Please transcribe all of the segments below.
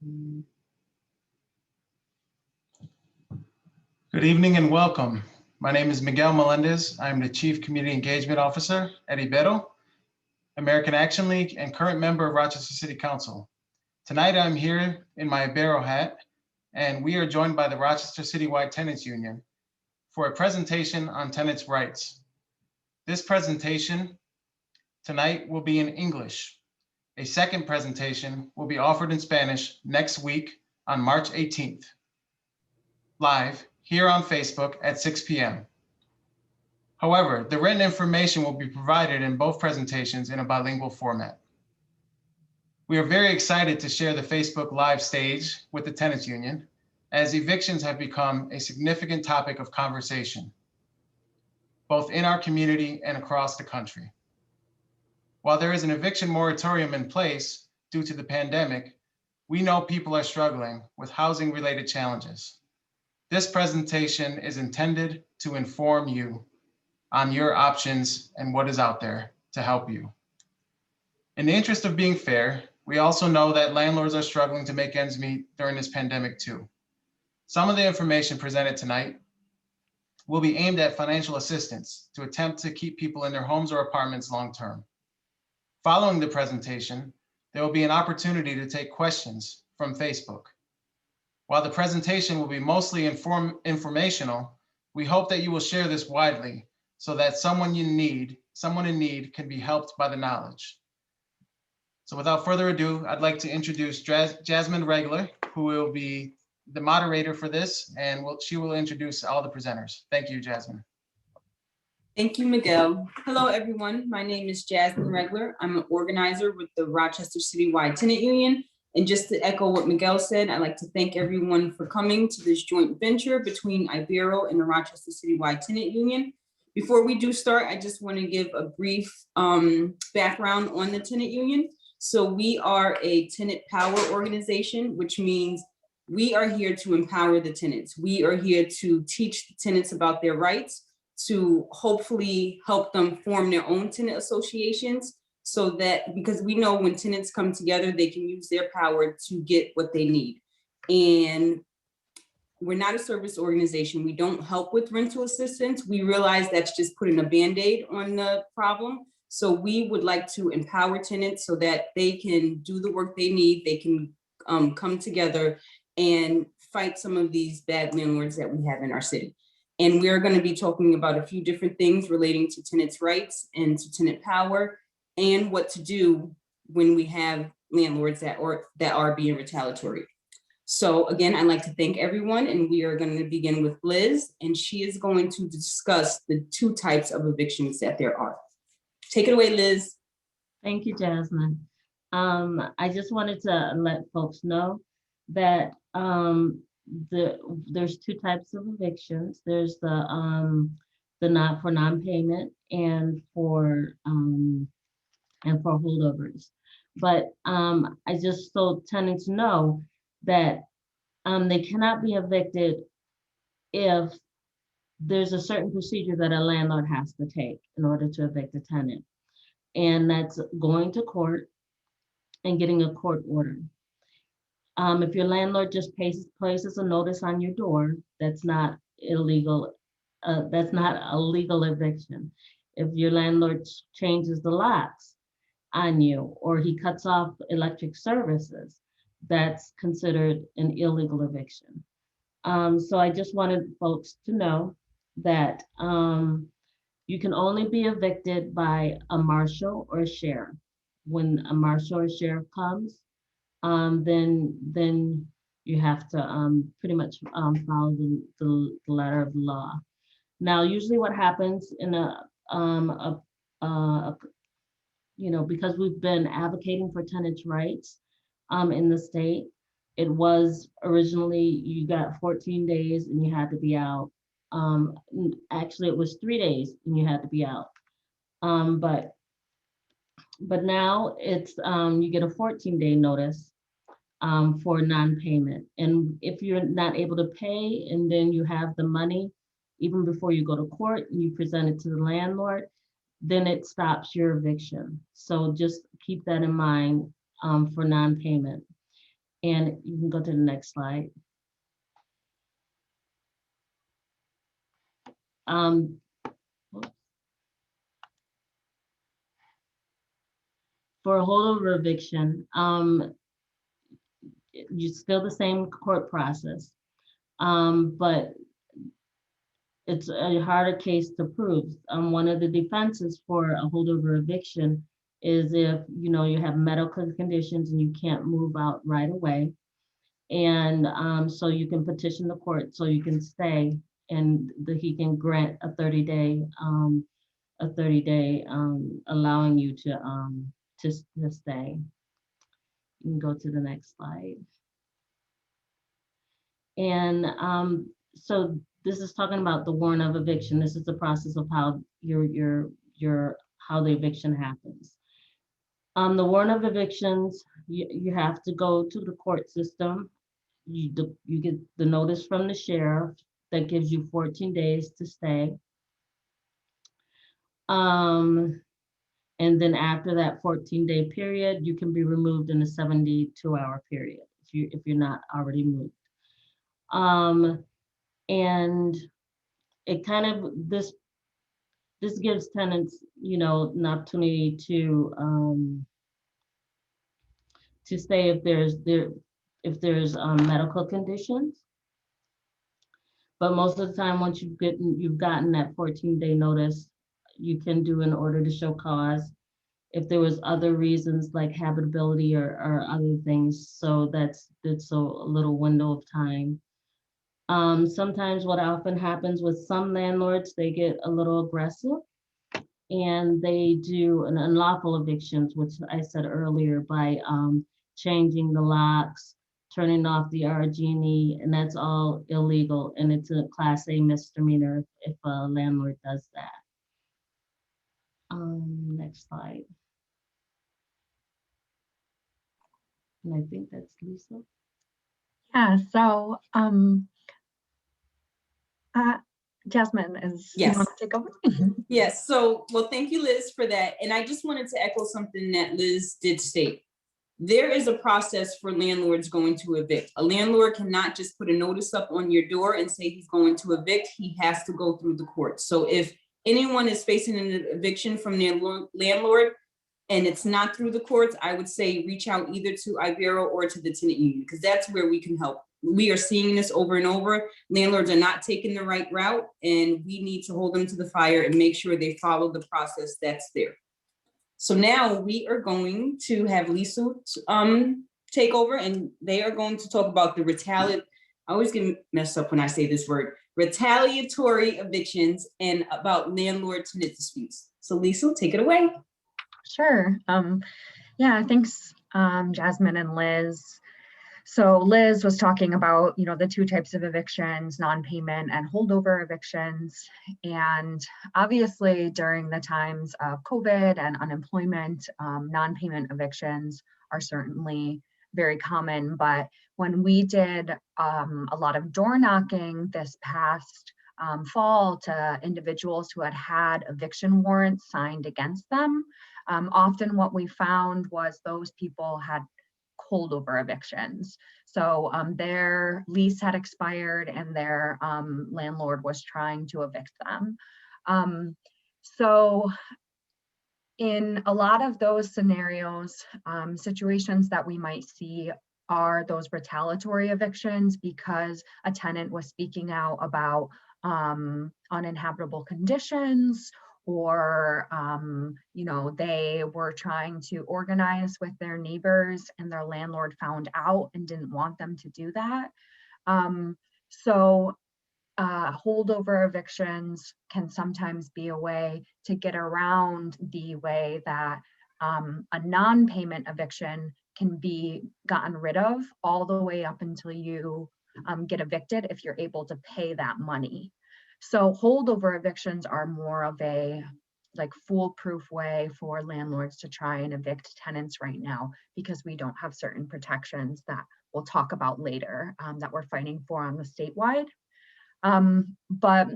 Good evening and welcome. My name is Miguel Melendez. I'm the Chief Community Engagement Officer at Ibero-American Action League and current member of Rochester City Council. Tonight I'm here in my Ibero hat, and we are joined by the Rochester Citywide Tenants Union for a presentation on tenants' rights. This presentation tonight will be in English. A second presentation will be offered in Spanish next week on March 18th, live here on Facebook at 6 p.m. However, the written information will be provided in both presentations in a bilingual format. We are very excited to share the Facebook Live stage with the Tenants Union, as evictions have become a significant topic of conversation, both in our community and across the country. While there is an eviction moratorium in place due to the pandemic, we know people are struggling with housing-related challenges. This presentation is intended to inform you on your options and what is out there to help you. In the interest of being fair, we also know that landlords are struggling to make ends meet during this pandemic too. Some of the information presented tonight will be aimed at financial assistance to attempt to keep people in their homes or apartments long-term. Following the presentation, there will be an opportunity to take questions from Facebook. While the presentation will be mostly informational, we hope that you will share this widely so that someone in need can be helped by the knowledge. So without further ado, I'd like to introduce Jasmine Regler, who will be the moderator for this, and she will introduce all the presenters. Thank you, Jasmine. Thank you, Miguel. Hello, everyone. My name is Jasmine Regler. I'm an organizer with the Rochester Citywide Tenant Union. And just to echo what Miguel said, I'd like to thank everyone for coming to this joint venture between Ibero and the Rochester Citywide Tenant Union. Before we do start, I just want to give a brief background on the Tenant Union. So we are a tenant power organization, which means we are here to empower the tenants. We are here to teach the tenants about their rights, to hopefully help them form their own tenant associations, so that, because we know when tenants come together, they can use their power to get what they need. And we're not a service organization. We don't help with rental assistance. We realize that's just putting a Band-Aid on the problem. So we would like to empower tenants so that they can do the work they need. They can come together and fight some of these bad landlords that we have in our city. And we're going to be talking about a few different things relating to tenants' rights and to tenant power, and what to do when we have landlords that are being retaliatory. So again, I'd like to thank everyone, and we are going to begin with Liz, and she is going to discuss the two types of evictions that there are. Take it away, Liz. Thank you, Jasmine. I just wanted to let folks know that there's two types of evictions. There's the not for non-payment and for holdovers. But I just so tenants know that they cannot be evicted if there's a certain procedure that a landlord has to take in order to evict a tenant. And that's going to court and getting a court order. If your landlord just places a notice on your door, that's not illegal. That's not a legal eviction. If your landlord changes the locks on you, or he cuts off electric services, that's considered an illegal eviction. So I just wanted folks to know that you can only be evicted by a marshal or a sheriff. When a marshal or sheriff comes, then you have to pretty much follow the letter of the law. Now, usually what happens in because we've been advocating for tenants' rights in the state, it was originally you got 14 days and you had to be out. Actually, it was 3 days and you had to be out. But now it's you get a 14-day notice for non-payment. And if you're not able to pay and then you have the money, even before you go to court and you present it to the landlord, then it stops your eviction. So just keep that in mind for non-payment. And you can go to the next slide. For a holdover eviction, you still the same court process, but it's a harder case to prove. One of the defenses for a holdover eviction is if you have medical conditions and you can't move out right away, and so you can petition the court so you can stay, and he can grant a 30-day allowing you to stay. You can go to the next slide. And so this is talking about the warrant of eviction. This is the process of how how the eviction happens. The warrant of evictions, you have to go to the court system. You get the notice from the sheriff that gives you 14 days to stay. And then after that 14-day period, you can be removed in a 72-hour period if you're not already moved. And it kind of this gives tenants, an opportunity to stay if there's medical conditions. But most of the time, once you've gotten that 14-day notice, you can do an order to show cause if there was other reasons like habitability or other things. So that's a little window of time. Sometimes what often happens with some landlords, they get a little aggressive and they do an unlawful evictions, which I said earlier, by changing the locks, turning off the RG&E, and that's all illegal. And it's a Class A misdemeanor if a landlord does that. Next slide. And I think that's Lisa. Yeah, so Jasmine, you want to take over? Yes, so, well, thank you, Liz, for that. And I just wanted to echo something that Liz did state. There is a process for landlords going to evict. A landlord cannot just put a notice up on your door and say he's going to evict. He has to go through the courts. So if anyone is facing an eviction from their landlord and it's not through the courts, I would say reach out either to Ibero or to the tenant union, because that's where we can help. We are seeing this over and over. Landlords are not taking the right route, and we need to hold them to the fire and make sure they follow the process that's there. So now we are going to have Lisa take over, and they are going to talk about I always get messed up when I say this word, retaliatory evictions and about landlord-tenant disputes. So Lisa, take it away. Sure. Yeah, thanks, Jasmine and Liz. So Liz was talking about, the two types of evictions, non-payment and holdover evictions. And obviously during the times of COVID and unemployment, non-payment evictions are certainly very common. But when we did a lot of door knocking this past fall to individuals who had eviction warrants signed against them, often what we found was those people had holdover evictions. So their lease had expired and their landlord was trying to evict them. So in a lot of those scenarios, situations that we might see are those retaliatory evictions because a tenant was speaking out about uninhabitable conditions, or they were trying to organize with their neighbors and their landlord found out and didn't want them to do that. Holdover evictions can sometimes be a way to get around the way that a non-payment eviction can be gotten rid of all the way up until you get evicted if you're able to pay that money. So holdover evictions are more of a foolproof way for landlords to try and evict tenants right now, because we don't have certain protections that we'll talk about later that we're fighting for on the statewide. But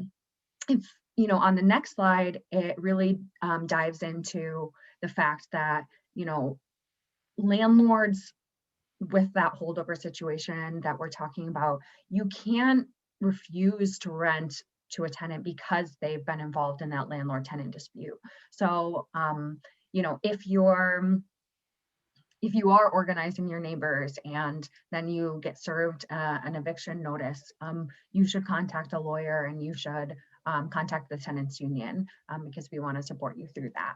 if, on the next slide, it really dives into the fact that, landlords with that holdover situation that we're talking about, you can't refuse to rent to a tenant because they've been involved in that landlord-tenant dispute. So, you know, if you are organizing your neighbors and then you get served an eviction notice, you should contact a lawyer and you should contact the tenants union because we want to support you through that.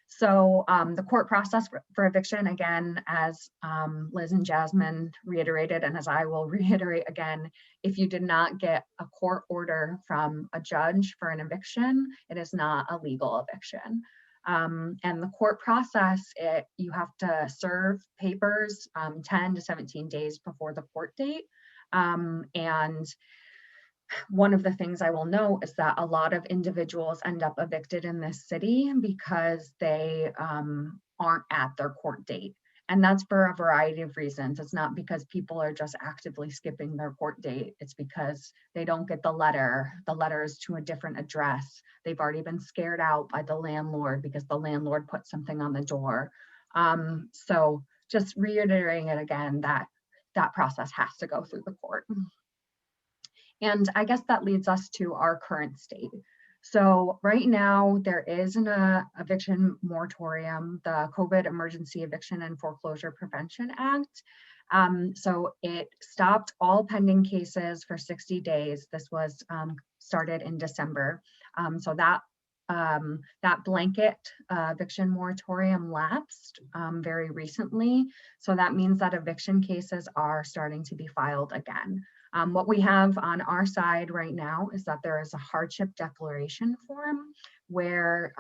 So the court process for eviction, again, as Liz and Jasmine reiterated, and as I will reiterate again, if you did not get a court order from a judge for an eviction, it is not a legal eviction. And the court process, you have to serve papers 10 to 17 days before the court date. And one of the things I will note is that a lot of individuals end up evicted in this city because they aren't at their court date. And that's for a variety of reasons. It's not because people are just actively skipping their court date. It's because they don't get the letter. The letter is to a different address. They've already been scared out by the landlord because the landlord put something on the door. So just reiterating it again, that process has to go through the court. And I guess that leads us to our current state. So right now there is an eviction moratorium, the COVID Emergency Eviction and Foreclosure Prevention Act. So it stopped all pending cases for 60 days. This was started in December. So that blanket eviction moratorium lapsed very recently. So that means that eviction cases are starting to be filed again. What we have on our side right now is that there is a hardship declaration form where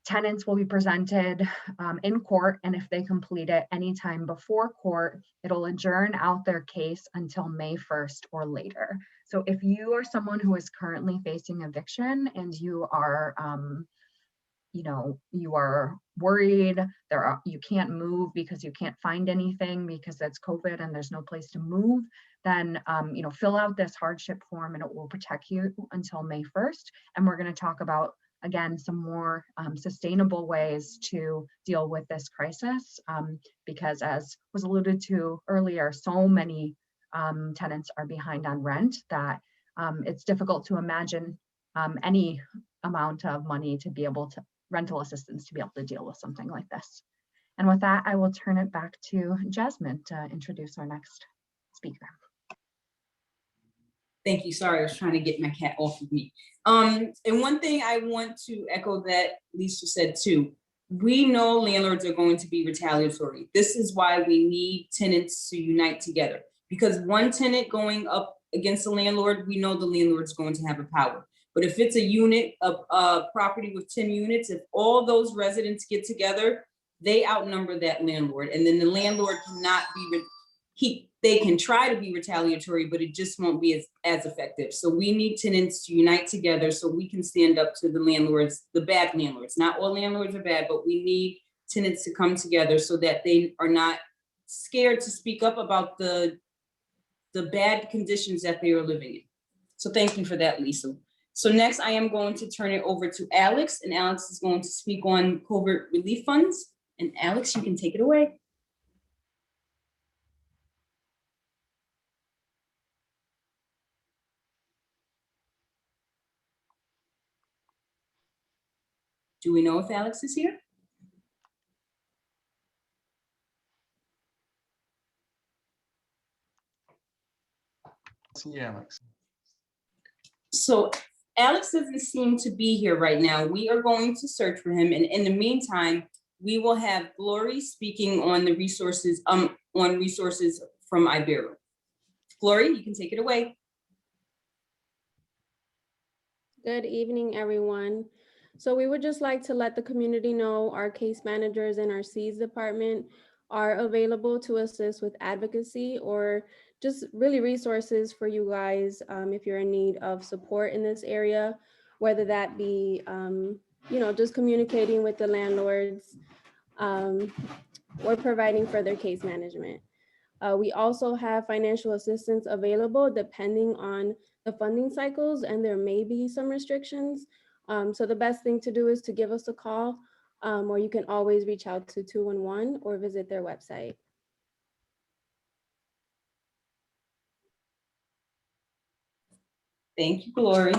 tenants will be presented in court, and if they complete it anytime before court, it'll adjourn out their case until May 1st or later. So if you are someone who is currently facing eviction and you are you are worried, you can't move because you can't find anything because it's COVID and there's no place to move, then fill out this hardship form and it will protect you until May 1st. And we're going to talk about, again, some more sustainable ways to deal with this crisis because, as was alluded to earlier, so many tenants are behind on rent that it's difficult to imagine any amount of money to be able to rental assistance to be able to deal with something like this. And with that, I will turn it back to Jasmine to introduce our next speaker. Thank you. Sorry, I was trying to get my cat off of me. And one thing I want to echo that Lisa said too, we know landlords are going to be retaliatory. This is why we need tenants to unite together, because one tenant going up against the landlord, we know the landlord's going to have a power. But if it's a unit of property with 10 units, if all those residents get together, they outnumber that landlord. And then the landlord cannot be, they can try to be retaliatory, but it just won't be as effective. So we need tenants to unite together so we can stand up to the landlords, the bad landlords. Not all landlords are bad, but we need tenants to come together so that they are not scared to speak up about the bad conditions that they are living in. So thank you for that, Lisa. So next I am going to turn it over to Alex, and Alex is going to speak on COVID relief funds. And Alex, you can take it away. Do we know if Alex is here? See Alex. So Alex doesn't seem to be here right now. We are going to search for him. And in the meantime, we will have Glory speaking on the resources, on resources from Ibero. Glory, you can take it away. Good evening, everyone. So we would just like to let the community know our case managers and our Cs department are available to assist with advocacy or just really resources for you guys if you're in need of support in this area, whether that be, just communicating with the landlords or providing further case management. We also have financial assistance available depending on the funding cycles, and there may be some restrictions. So the best thing to do is to give us a call, or you can always reach out to 211 or visit their website. Thank you, Glory.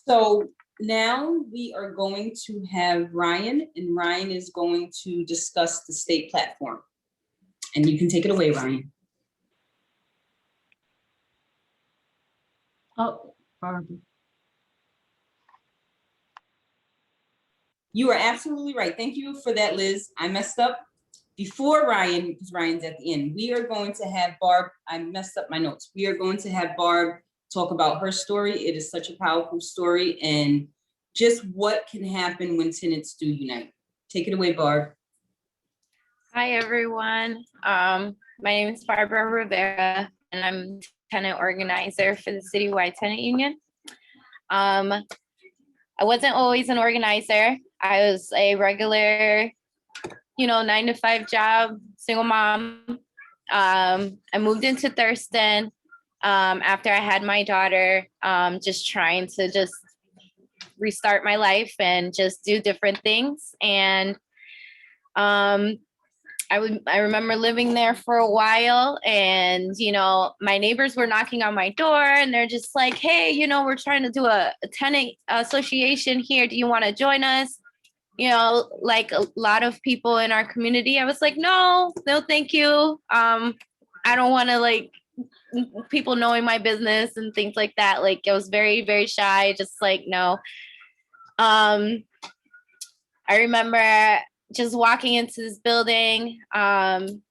So now we are going to have Ryan, and Ryan is going to discuss the state platform. And you can take it away, Ryan. Oh, Barbara. You are absolutely right. Thank you for that, Liz. I messed up before Ryan, because Ryan's at the end. We are going to have Barb, I messed up my notes. We are going to have Barb talk about her story. It is such a powerful story and just what can happen when tenants do unite. Take it away, Barb. Hi, everyone. My name is Barbara Rivera, and I'm tenant organizer for the Citywide Tenant Union. I wasn't always an organizer. I was a regular, 9-to-5 job, single mom. I moved into Thurston after I had my daughter, just trying to just restart my life and just do different things. And I remember living there for a while, and my neighbors were knocking on my door and they're just like, hey, we're trying to do a tenant association here. Do you want to join us? Like a lot of people in our community. I was like, no, thank you. I don't want to like people knowing my business and things like that. Like I was very, very shy, just like, no. I remember just walking into this building.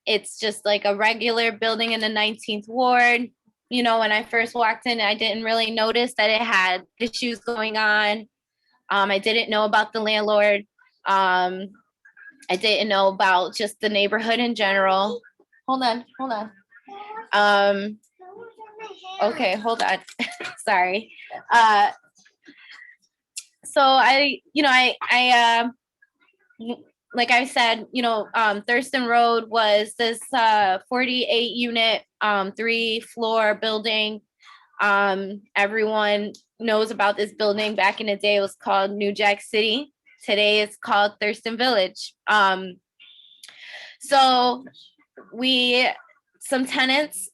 It's just like a regular building in the 19th ward. When I first walked in, I didn't really notice that it had issues going on. I didn't know about the landlord. I didn't know about just the neighborhood in general. Hold on. Okay, hold on. Sorry. So like I said, Thurston Road was this 48 unit, 3-floor building. Everyone knows about this building. Back in the day, it was called New Jack City. Today it's called Thurston Village. So some tenants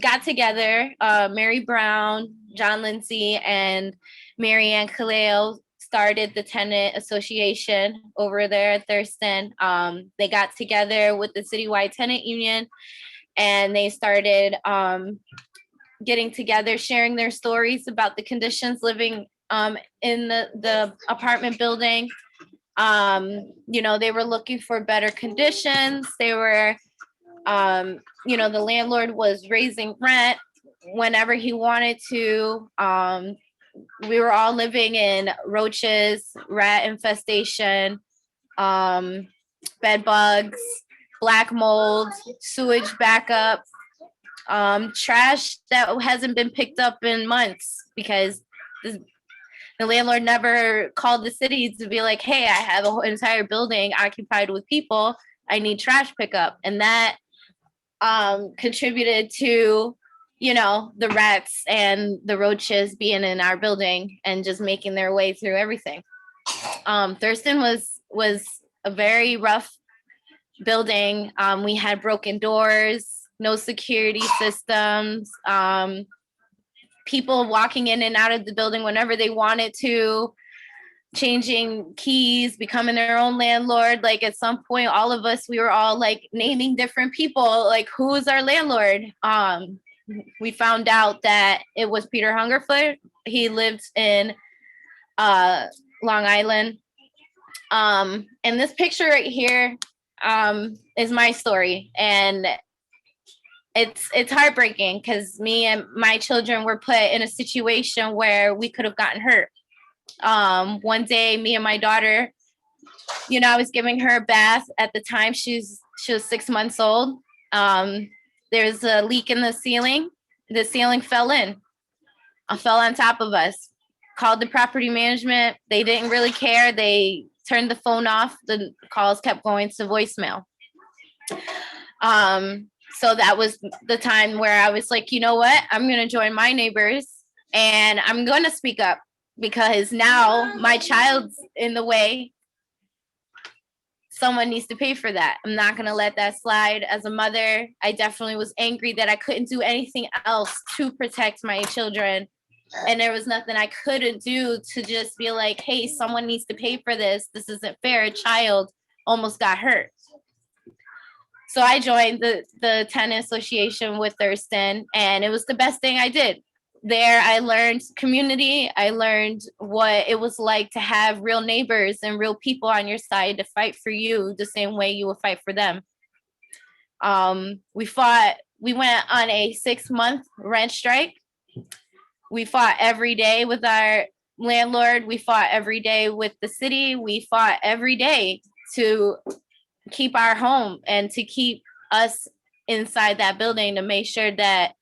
got together, Mary Brown, John Lindsay, and Mary Ann Kaleo started the tenant association over there at Thurston. They got together with the Citywide Tenant Union, and they started getting together, sharing their stories about the conditions living in the apartment building. They were looking for better conditions. They were, the landlord was raising rent whenever he wanted to. We were all living in roaches, rat infestation, bed bugs, black mold, sewage backup, trash that hasn't been picked up in months because the landlord never called the city to be like, hey, I have an entire building occupied with people. I need trash pickup. And that contributed to the rats and the roaches being in our building and just making their way through everything. Thurston was a very rough building. We had broken doors, no security systems, people walking in and out of the building whenever they wanted to, changing keys, becoming their own landlord. Like at some point, all of us, we were all like naming different people, like who is our landlord? We found out that it was Peter Hungerford. He lived in Long Island. And this picture right here is my story. And it's heartbreaking because me and my children were put in a situation where we could have gotten hurt. One day, me and my daughter, I was giving her a bath. At the time, she was 6 months old. There's a leak in the ceiling. The ceiling fell on top of us. Called the property management. They didn't really care. They turned the phone off. The calls kept going to voicemail. So that was the time where I was like, you know what? I'm going to join my neighbors and I'm going to speak up because now my child's in the way. Someone needs to pay for that. I'm not gonna let that slide. As a mother, I definitely was angry that I couldn't do anything else to protect my children. And there was nothing I couldn't do to just be like, hey, someone needs to pay for this. This isn't fair. A child almost got hurt. So I joined the tenant association with Thurston, and it was the best thing I did. There, I learned community. I learned what it was like to have real neighbors and real people on your side to fight for you the same way you would fight for them. We went on a 6-month rent strike. We fought every day with our landlord. We fought every day with the city. We fought every day to keep our home and to keep us inside that building, to make sure that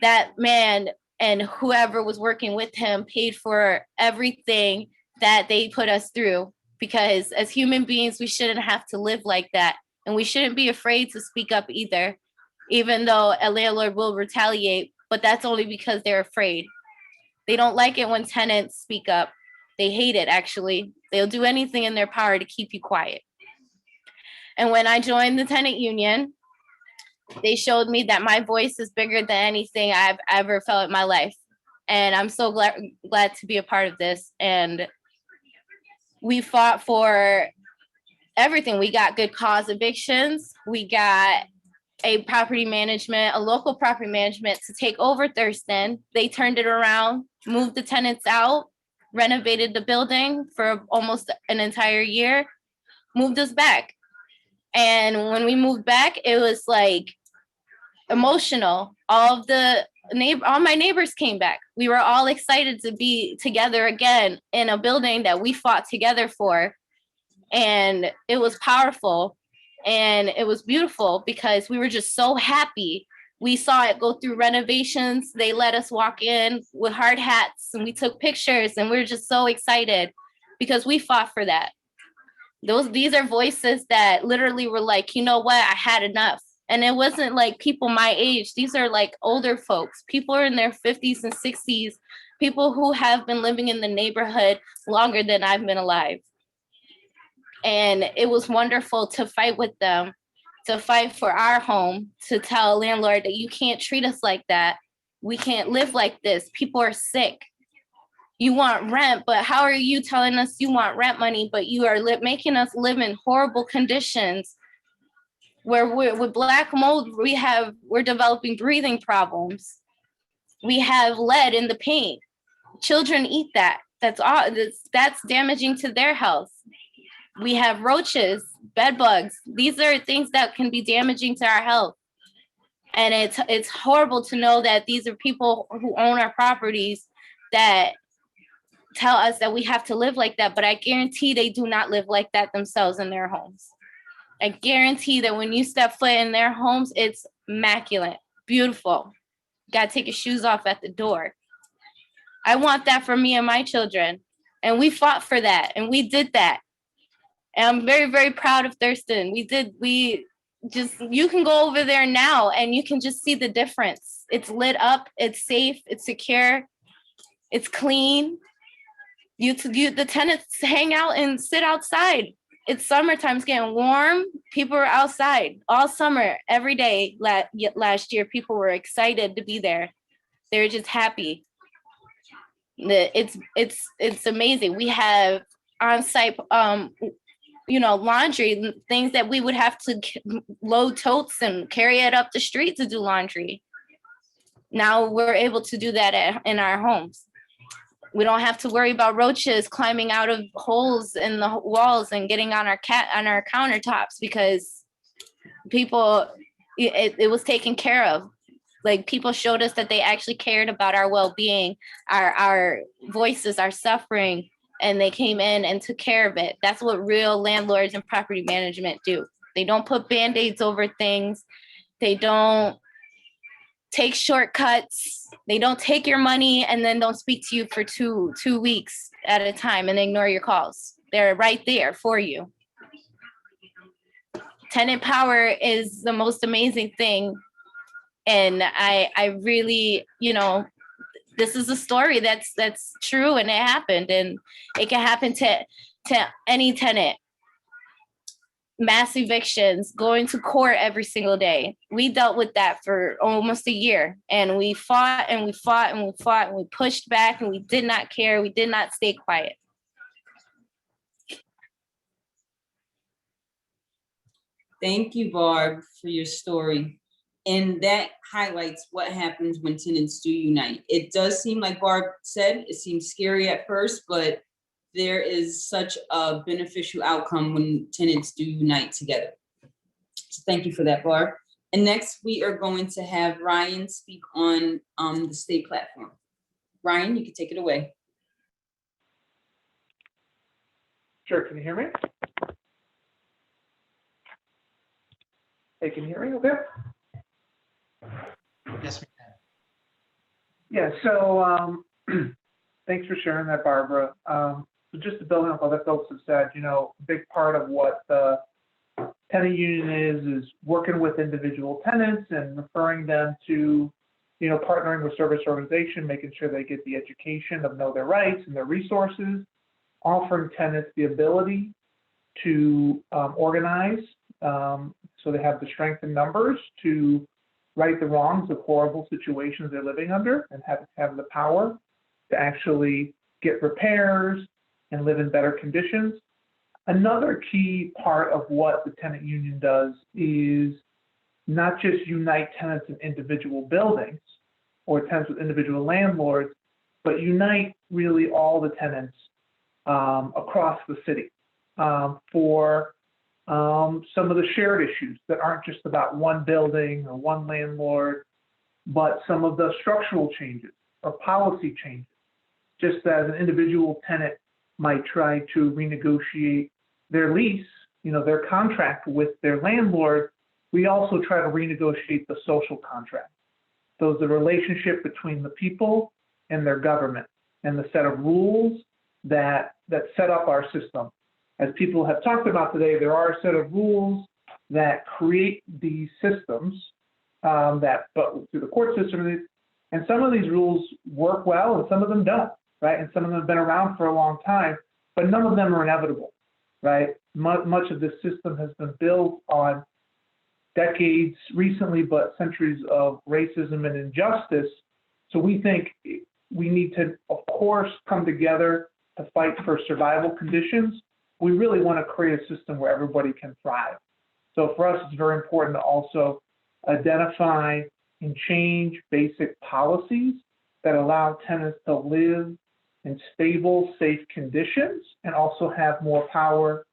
that man and whoever was working with him paid for everything that they put us through. Because as human beings, we shouldn't have to live like that. And we shouldn't be afraid to speak up either, even though a landlord will retaliate, but that's only because they're afraid. They don't like it when tenants speak up. They hate it, actually. They'll do anything in their power to keep you quiet. And when I joined the tenant union, they showed me that my voice is bigger than anything I've ever felt in my life. And I'm so glad to be a part of this. And we fought for everything. We got good cause evictions. We got a local property management to take over Thurston. They turned it around, moved the tenants out, renovated the building for almost an entire year, moved us back. And when we moved back, it was like emotional. All my neighbors came back. We were all excited to be together again in a building that we fought together for. And it was powerful and it was beautiful because we were just so happy. We saw it go through renovations. They let us walk in with hard hats and we took pictures, and we were just so excited because we fought for that. These are voices that literally were like, you know what, I had enough. And it wasn't like people my age. These are like older folks. People are in their 50s and 60s, people who have been living in the neighborhood longer than I've been alive. And it was wonderful to fight with them, to fight for our home, to tell a landlord that you can't treat us like that. We can't live like this. People are sick. You want rent, but how are you telling us you want rent money, but you are making us live in horrible conditions where with black mold, we're developing breathing problems. We have lead in the paint. Children eat that. That's damaging to their health. We have roaches, bed bugs. These are things that can be damaging to our health. And it's horrible to know that these are people who own our properties that tell us that we have to live like that, but I guarantee they do not live like that themselves in their homes. I guarantee that when you step foot in their homes, it's immaculate, beautiful. Gotta take your shoes off at the door. I want that for me and my children. And we fought for that, and we did that. And I'm very, very proud of Thurston. You can go over there now and you can just see the difference. It's lit up, it's safe, it's secure, it's clean. The tenants hang out and sit outside. It's summertime, it's getting warm. People are outside all summer, every day. Last year, people were excited to be there. They were just happy. It's amazing. We have on-site, laundry, things that we would have to load totes and carry it up the street to do laundry. Now we're able to do that in our homes. We don't have to worry about roaches climbing out of holes in the walls and getting on our countertops because it was taken care of. Like, people showed us that they actually cared about our well-being, our voices, our suffering, and they came in and took care of it. That's what real landlords and property management do. They don't put Band-Aids over things. They don't take shortcuts. They don't take your money and then don't speak to you for two weeks at a time and ignore your calls. They're right there for you. Tenant power is the most amazing thing. And I really, this is a story that's true, and it happened, and it can happen to any tenant. mass evictions, going to court every single day. We dealt with that for almost a year, and we fought and we fought and we fought and we pushed back, and we did not care. We did not stay quiet. Thank you, Barb, for your story. And that highlights what happens when tenants do unite. It does seem like Barb said, it seems scary at first, but there is such a beneficial outcome when tenants do unite together. So thank you for that, Barb. And next we are going to have Ryan speak on the state platform. Ryan, you can take it away. Sure, can you hear me? Hey, can you hear me okay? Yes, we can. Yeah, so thanks for sharing that, Barbara. So just to build on what the folks have said, you know, a big part of what the tenant union is working with individual tenants and referring them to, you know, partnering with service organization, making sure they get the education of know their rights and their resources, offering tenants the ability to organize so they have the strength in numbers to right the wrongs of horrible situations they're living under and have the power to actually get repairs and live in better conditions. Another key part of what the tenant union does is not just unite tenants in individual buildings or tenants with individual landlords, but unite really all the tenants across the city for some of the shared issues that aren't just about one building or one landlord, but some of the structural changes or policy changes. Just as an individual tenant might try to renegotiate their lease, you know, their contract with their landlord, we also try to renegotiate the social contract. So the relationship between the people and their government and the set of rules that set up our system. As people have talked about today, there are a set of rules that create these systems but through the court system, and some of these rules work well and some of them don't, right? And some of them have been around for a long time, but none of them are inevitable, right? Much of this system has been built on decades recently, but centuries of racism and injustice. So we think we need to, of course, come together to fight for survival conditions. We really want to create a system where everybody can thrive. So for us, it's very important to also identify and change basic policies that allow tenants to live in stable, safe conditions and also have more power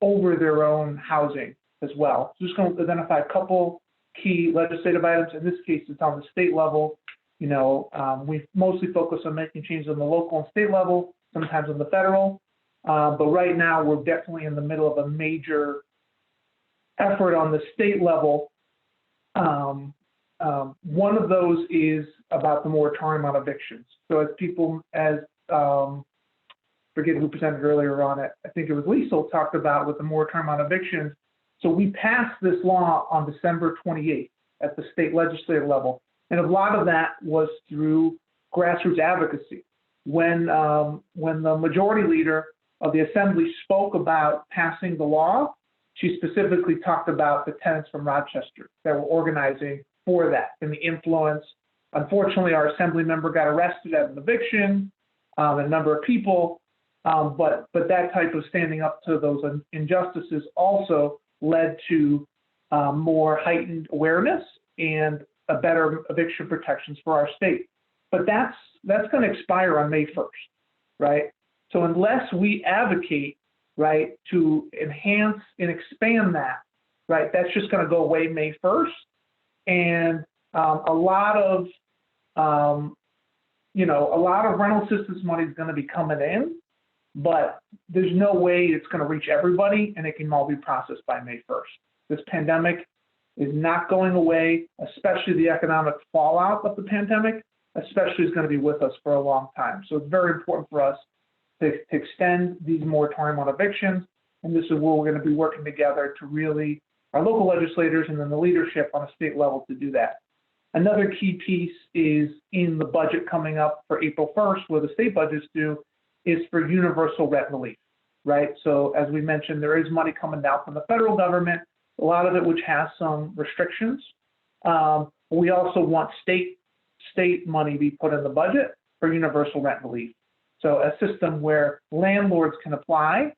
over their own housing as well. So just going to identify a couple key legislative items. In this case, it's on the state level. You know, we mostly focus on making changes on the local and state level, sometimes on the federal. But right now, we're definitely in the middle of a major effort on the state level. One of those is about the moratorium on evictions. So forget who presented earlier on it, I think it was Liesel talked about with the moratorium on evictions. So we passed this law on December 28th at the state legislative level. And a lot of that was through grassroots advocacy. When the majority leader of the assembly spoke about passing the law, she specifically talked about the tenants from Rochester that were organizing for that and the influence. Unfortunately, our assembly member got arrested at an eviction, a number of people, but that type of standing up to those injustices also led to more heightened awareness and a better eviction protections for our state. But that's going to expire on May 1st, right? So unless we advocate, right, to enhance and expand that, right, that's just going to go away May 1st. And a lot of rental assistance money is going to be coming in, but there's no way it's going to reach everybody and it can all be processed by May 1st. This pandemic is not going away, especially the economic fallout of the pandemic, especially is going to be with us for a long time. So it's very important for us to extend these moratorium on evictions. And this is where we're going to be working together to really, our local legislators and then the leadership on a state level to do that. Another key piece is in the budget coming up for April 1st, where the state budget's due, is for universal rent relief. right? So as we mentioned, there is money coming down from the federal government, a lot of it which has some restrictions. We also want state money be put in the budget for universal rent relief. So a system where landlords can apply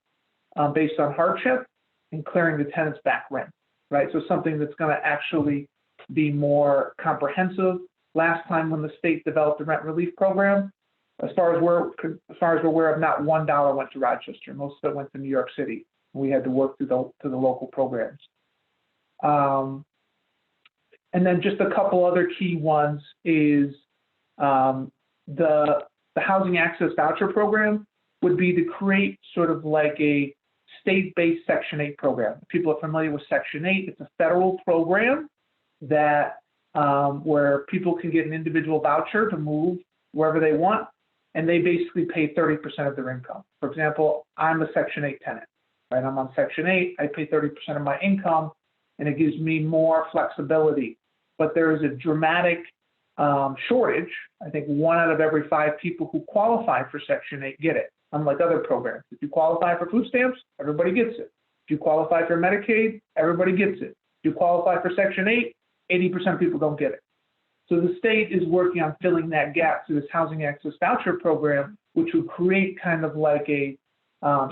based on hardship and clearing the tenants back rent, right? So something that's going to actually be more comprehensive. Last time when the state developed the rent relief program, as far as we're aware of, not $1 went to Rochester. Most of it went to New York City. We had to work through the local programs. And then just a couple other key ones is the Housing Access Voucher Program would be to create sort of like a state-based Section 8 program. If people are familiar with Section 8, it's a federal program that where people can get an individual voucher to move wherever they want, and they basically pay 30% of their income. For example, I'm a Section 8 tenant, right? I'm on Section 8, I pay 30% of my income, and it gives me more flexibility. But there is a dramatic shortage. I think 1 out of every 5 people who qualify for Section 8 get it, unlike other programs. If you qualify for food stamps, everybody gets it. If you qualify for Medicaid, everybody gets it. If you qualify for Section 8, 80% of people don't get it. So the state is working on filling that gap through this Housing Access Voucher Program, which would create kind of like a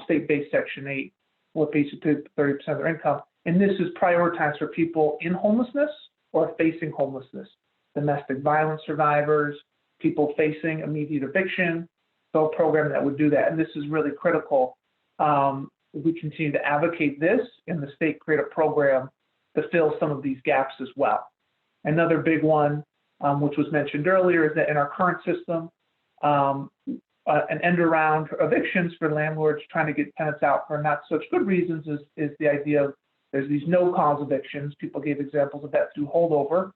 state-based Section 8, where basically 30% of their income. And this is prioritized for people in homelessness or facing homelessness, domestic violence survivors, people facing immediate eviction. So a program that would do that. And this is really critical. We continue to advocate this, and the state create a program to fill some of these gaps as well. Another big one, which was mentioned earlier, is that in our current system, an end around evictions for landlords trying to get tenants out for not such good reasons is the idea of there's these no-cause evictions. People gave examples of that through holdover.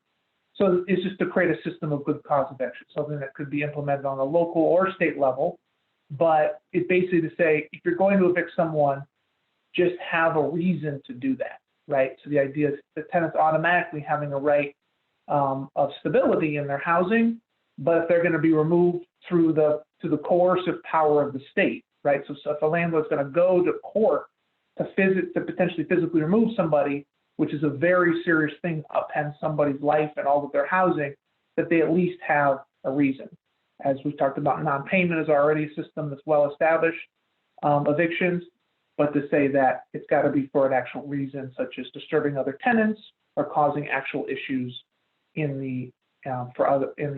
So it's just to create a system of good cause eviction, something that could be implemented on a local or state level. But it's basically to say, if you're going to evict someone, just have a reason to do that, right? So the idea is the tenants automatically having a right of stability in their housing, but if they're going to be removed through the coercive power of the state, right? So if a landlord's going to go to court to potentially physically remove somebody, which is a very serious thing, upend somebody's life and all of their housing, that they at least have a reason. As we've talked about, non-payment is already a system that's well established, evictions, but to say that it's got to be for an actual reason, such as disturbing other tenants or causing actual issues in the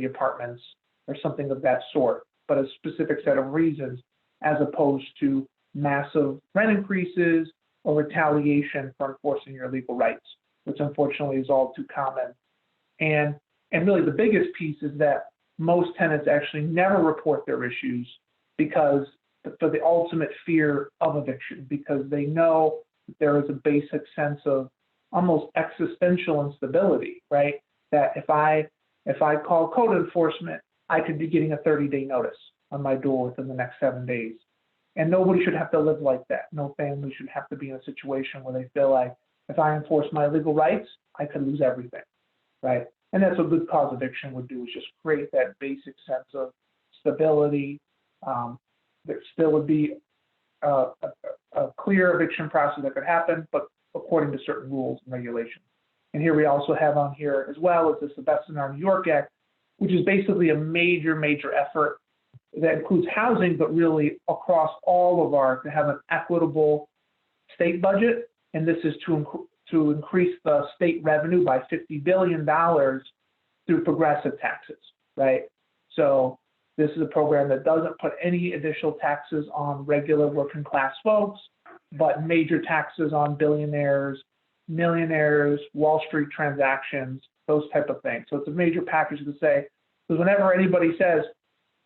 apartments or something of that sort, but a specific set of reasons, as opposed to massive rent increases or retaliation for enforcing your legal rights, which unfortunately is all too common. And really the biggest piece is that most tenants actually never report their issues because for the ultimate fear of eviction, because they know that there is a basic sense of almost existential instability, right? That if I call code enforcement, I could be getting a 30-day notice on my door within the next 7 days. And nobody should have to live like that. No family should have to be in a situation where they feel like if I enforce my legal rights, I could lose everything, right? And that's what good cause eviction would do, is just create that basic sense of stability. There still would be a clear eviction process that could happen, but according to certain rules and regulations. And here we also have on here as well as the Best in Our New York Act, which is basically a major effort that includes housing, but really across all of to have an equitable state budget. And this is to increase the state revenue by $50 billion through progressive taxes, right? So this is a program that doesn't put any additional taxes on regular working class folks, but major taxes on billionaires, millionaires, Wall Street transactions, those type of things. So it's a major package to say, because whenever anybody says,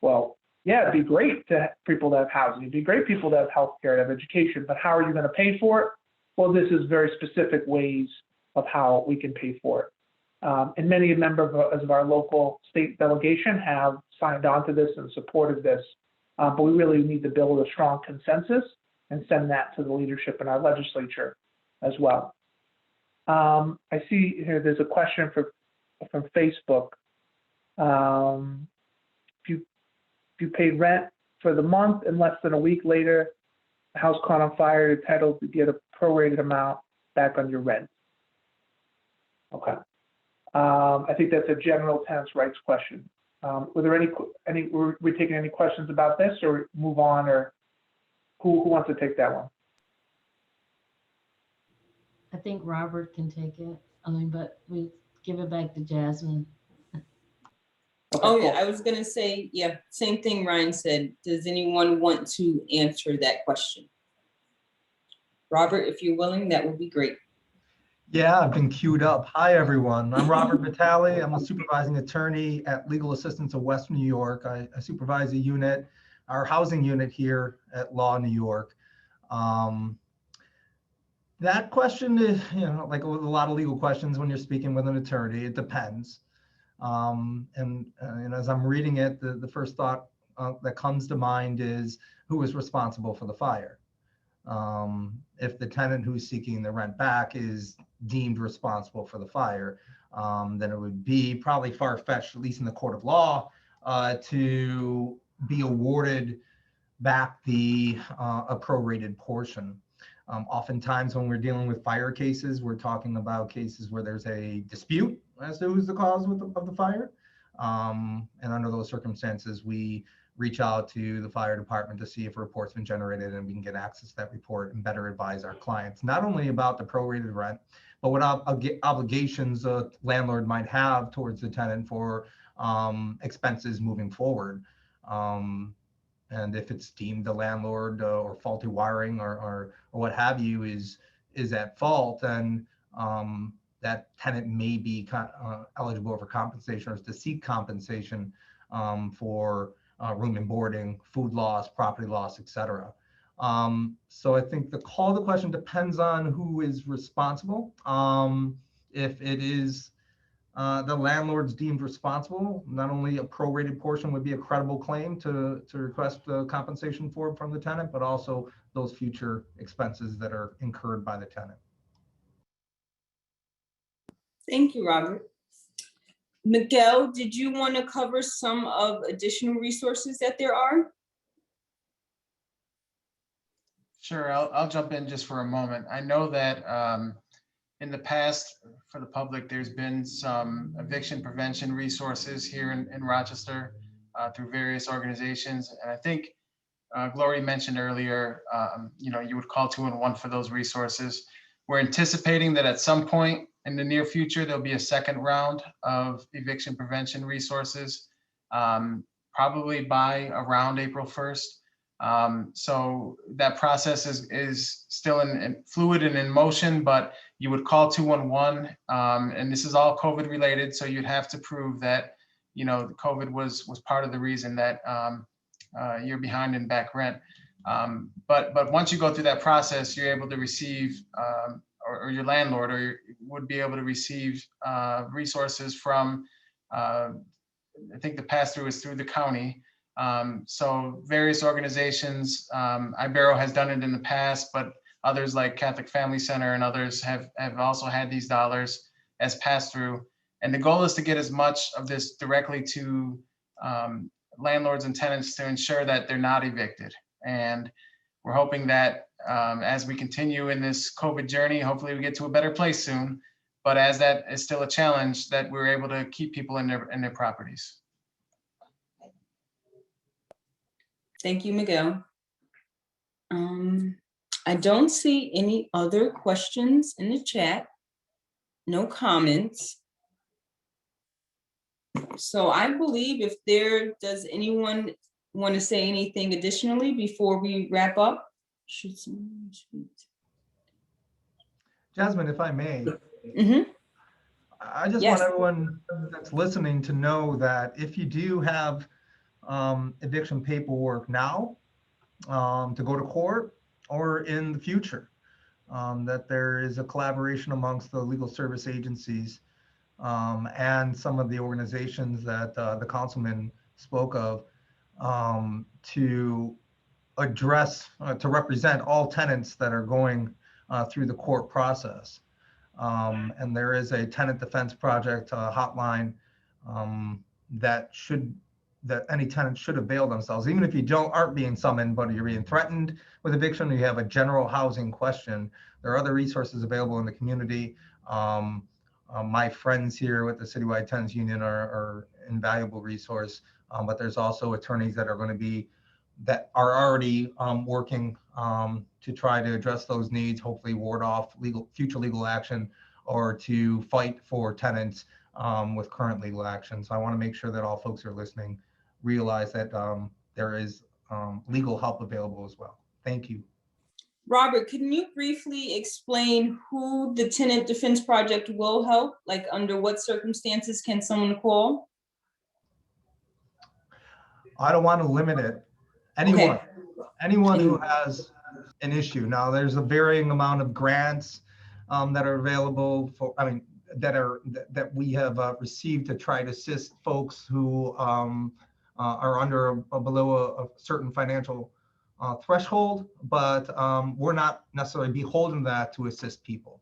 well, yeah, it'd be great to have people to have housing, it'd be great people to have healthcare, to have education, but how are you going to pay for it? Well, this is very specific ways of how we can pay for it. And many members of our local state delegation have signed on to this and supported this, but we really need to build a strong consensus and send that to the leadership in our legislature as well. I see here there's a question from Facebook. If you paid rent for the month and less than a week later, house caught on fire, you're entitled to get a prorated amount back on your rent. Okay. I think that's a general tenants' rights question. Were there were we taking any questions about this, or move on, or who wants to take that one? I think Robert can take it. I mean, but we give it back to Jasmine. Okay, Oh, yeah, cool. I was gonna say, yeah, same thing Ryan said. Does anyone want to answer that question? Robert, if you're willing, that would be great. Yeah, I've been queued up. Hi, everyone. I'm Robert Vitale. I'm a supervising attorney at Legal Assistance of West New York. I supervise a unit, our housing unit here at Law New York. That question is, like with a lot of legal questions when you're speaking with an attorney, it depends. And as I'm reading it, the first thought that comes to mind is who is responsible for the fire? If the tenant who's seeking the rent back is deemed responsible for the fire, then it would be probably far-fetched, at least in the court of law, to be awarded back the a prorated portion. Oftentimes when we're dealing with fire cases, we're talking about cases where there's a dispute as to who's the cause of the fire. And under those circumstances, we reach out to the fire department to see if a report's been generated and we can get access to that report and better advise our clients, not only about the prorated rent, but what obligations a landlord might have towards the tenant for expenses moving forward. And if it's deemed the landlord or faulty wiring or what have you is at fault, then that tenant may be eligible for compensation or to seek compensation for room and boarding, food loss, property loss, etc. So I think the call to question depends on who is responsible. If it is the landlord's deemed responsible, not only a prorated portion would be a credible claim to request compensation from the tenant, but also those future expenses that are incurred by the tenant. Thank you, Robert. Miguel, did you want to cover some of additional resources that there are? Sure, I'll jump in just for a moment. I know that in the past, for the public, there's been some eviction prevention resources here in Rochester through various organizations. And I think Gloria mentioned earlier, you would call 211 for those resources. We're anticipating that at some point in the near future, there'll be a second round of eviction prevention resources, probably by around April 1st. So that process is still in fluid and in motion, but you would call 211, and this is all COVID related. So you'd have to prove that, COVID was part of the reason that you're behind in back rent. But once you go through that process, you're able to receive, or your landlord would be able to receive resources from, I think the pass-through is through the county. So various organizations, Ibero has done it in the past, but others like Catholic Family Center and others have also had these dollars as pass-through. And the goal is to get as much of this directly to landlords and tenants to ensure that they're not evicted. And we're hoping that as we continue in this COVID journey, hopefully we get to a better place soon. But as that is still a challenge, that we're able to keep people in their properties. Thank you, Miguel. I don't see any other questions in the chat. No comments. So I believe does anyone want to say anything additionally before we wrap up? Jasmine, if I may, I just Yes. want everyone that's listening to know that if you do have eviction paperwork now to go to court or in the future, that there is a collaboration amongst the legal service agencies and some of the organizations that the councilman spoke of to address, to represent all tenants that are going through the court process. And there is a tenant defense project hotline that should that any tenant should avail themselves, even if you aren't being summoned, but you're being threatened with eviction, or you have a general housing question. There are other resources available in the community. My friends here with the Citywide Tenants Union are invaluable resource, but there's also attorneys that are already working to try to address those needs, hopefully ward off future legal action, or to fight for tenants with current legal action. So I want to make sure that all folks who are listening realize that there is legal help available as well. Thank you. Robert, can you briefly explain who the Tenant Defense Project will help? Like, under what circumstances can someone call? I don't want to limit it. Anyone who has an issue. Now, there's a varying amount of grants that are available that we have received to try to assist folks who are under below a certain financial threshold, but we're not necessarily beholden to that to assist people.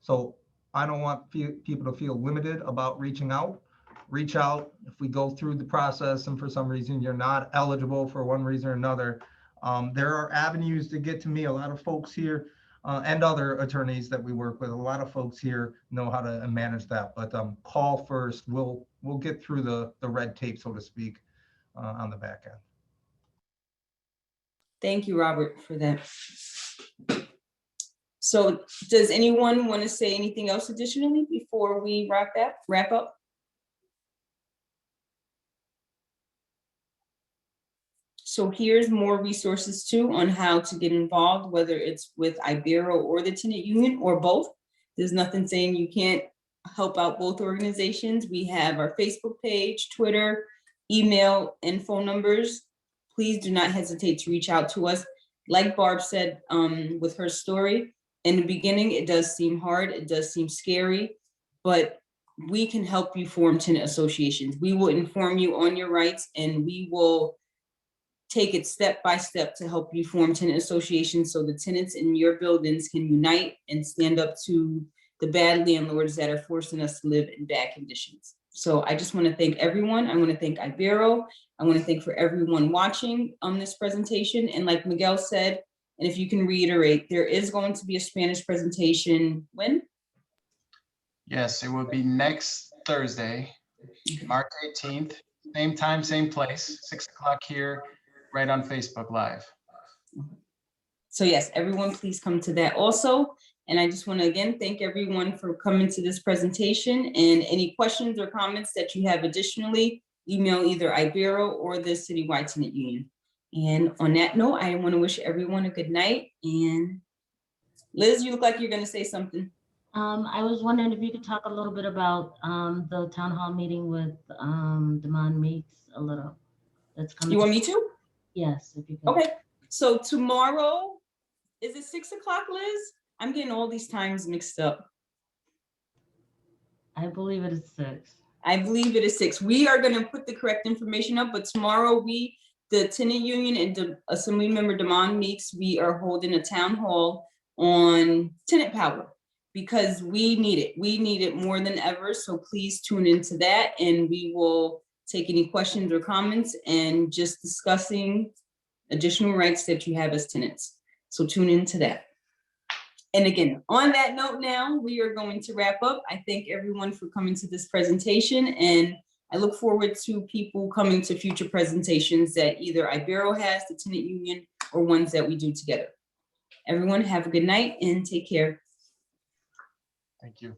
So I don't want people to feel limited about reaching out. Reach out. If we go through the process and for some reason you're not eligible for one reason or another, there are avenues to get to me. A lot of folks here and other attorneys that we work with, a lot of folks here know how to manage that, but call first. We'll get through the red tape, so to speak, on the back end. Thank you, Robert, for that. So does anyone want to say anything else additionally before we wrap up? So here's more resources too on how to get involved, whether it's with Ibero or the tenant union or both. There's nothing saying you can't help out both organizations. We have our Facebook page, Twitter, email, and phone numbers. Please do not hesitate to reach out to us. Like Barb said with her story, in the beginning, it does seem hard, it does seem scary, but we can help you form tenant associations. We will inform you on your rights, and we will take it step by step to help you form tenant associations so the tenants in your buildings can unite and stand up to the bad landlords that are forcing us to live in bad conditions. So I just want to thank everyone. I want to thank Ibero. I want to thank for everyone watching on this presentation. And like Miguel said, and if you can reiterate, there is going to be a Spanish presentation when? Yes, it will be next Thursday, March 18th, same time, same place, 6 o'clock here, right on Facebook Live. So yes, everyone, please come to that also. And I just want to again thank everyone for coming to this presentation, and any questions or comments that you have additionally, email either Ibero or the Citywide Tenant Union. And on that note, I want to wish everyone a good night. And Liz, you look like you're going to say something. I was wondering if you could talk a little bit about the town hall meeting with Demond Meeks a little. That's coming. You want me to? Yes, if you could. Okay. So tomorrow, is it 6 o'clock, Liz? I'm getting all these times mixed up. I believe it is 6. I believe it is 6. We are going to put the correct information up, but tomorrow the tenant union and the Assembly Member Demond Meeks, we are holding a town hall on tenant power because we need it. We need it more than ever. So please tune into that, and we will take any questions or comments and just discussing additional rights that you have as tenants. So tune into that. And again, on that note now, we are going to wrap up. I thank everyone for coming to this presentation, and I look forward to people coming to future presentations that either Ibero has, the tenant union, or ones that we do together. Everyone have a good night and take care. Thank you.